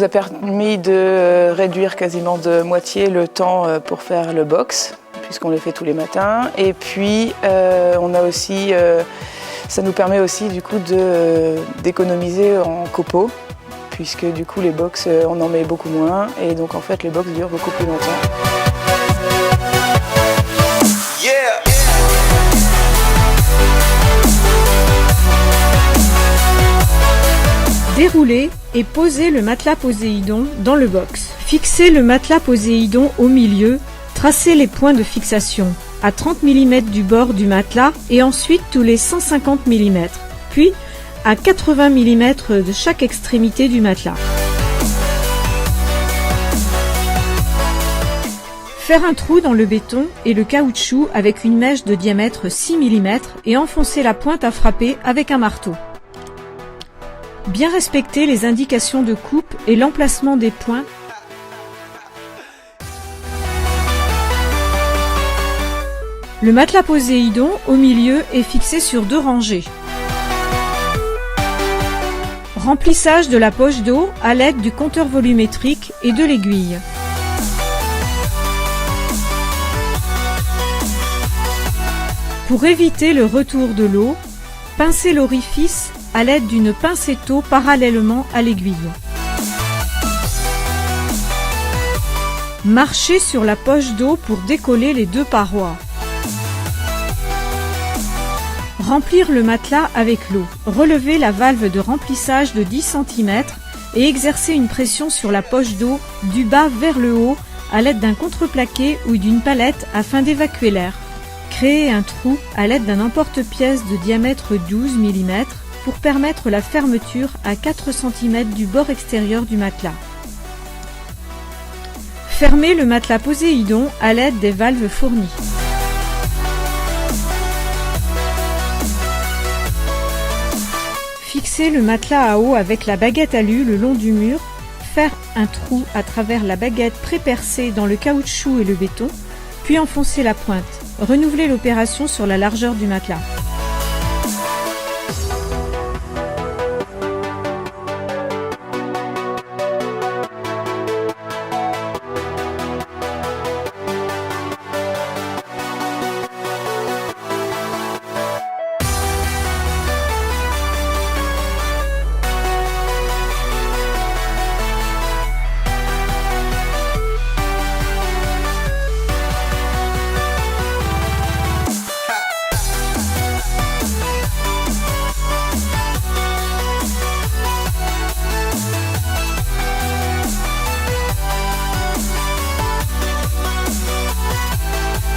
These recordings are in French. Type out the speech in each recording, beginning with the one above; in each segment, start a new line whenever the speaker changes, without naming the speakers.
nous a permis de réduire quasiment de moitié le temps pour faire le box, puisqu'on le fait tous les matins. Et puis on a aussi, ça nous permet aussi du coup d'économiser en copeaux, puisque du coup les box on en met beaucoup moins et donc en fait les box durent beaucoup plus longtemps.
Dérouler et poser le matelas Poséidon dans le box. Fixez le matelas Poséidon au milieu, tracez les points de fixation à 30 mm du bord du matelas et ensuite tous les 150 mm, puis à 80 mm de chaque extrémité du matelas. Faire un trou dans le béton et le caoutchouc avec une mèche de diamètre 6 mm et enfoncer la pointe à frapper avec un marteau. Bien respecter les indications de coupe et l'emplacement des points. Le matelas Poséidon au milieu est fixé sur 2 rangées. Remplissage de la poche d'eau à l'aide du compteur volumétrique et de l'aiguille. Pour éviter le retour de l'eau, pincez l'orifice à l'aide d'une pincetto parallèlement à l'aiguille. Marchez sur la poche d'eau pour décoller les 2 parois. Remplir le matelas avec l'eau. Relevez la valve de remplissage de 10 cm et exercez une pression sur la poche d'eau du bas vers le haut à l'aide d'un contreplaqué ou d'une palette afin d'évacuer l'air. Créez un trou à l'aide d'un emporte-pièce de diamètre 12 mm pour permettre la fermeture à 4 cm du bord extérieur du matelas. Fermez le matelas Poséidon à l'aide des valves fournies. Fixez le matelas à eau avec la baguette alu le long du mur, faire un trou à travers la baguette pré-percée dans le caoutchouc et le béton, puis enfoncer la pointe. Renouvelez l'opération sur la largeur du matelas.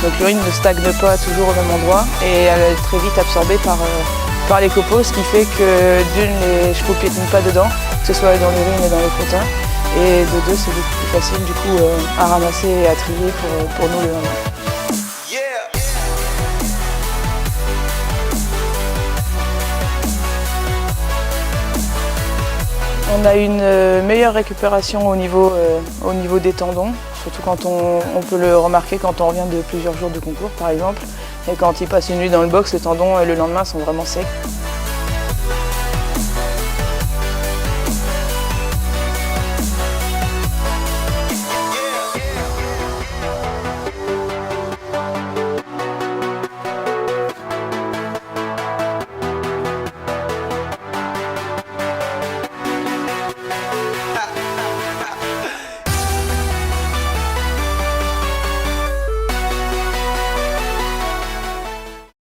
Donc l'urine ne stagne pas toujours au même endroit et elle est très vite absorbée par les copeaux, ce qui fait que d'une, les chevaux ne piétinent pas dedans, que ce soit dans l'urine et dans les crottins, et de deux, c'est beaucoup plus facile du coup à ramasser et à trier pour nous le lendemain. On a une meilleure récupération au niveau des tendons, surtout quand on peut le remarquer quand on revient de plusieurs jours de concours par exemple. Et quand il passe une nuit dans le box, les tendons le lendemain sont vraiment secs.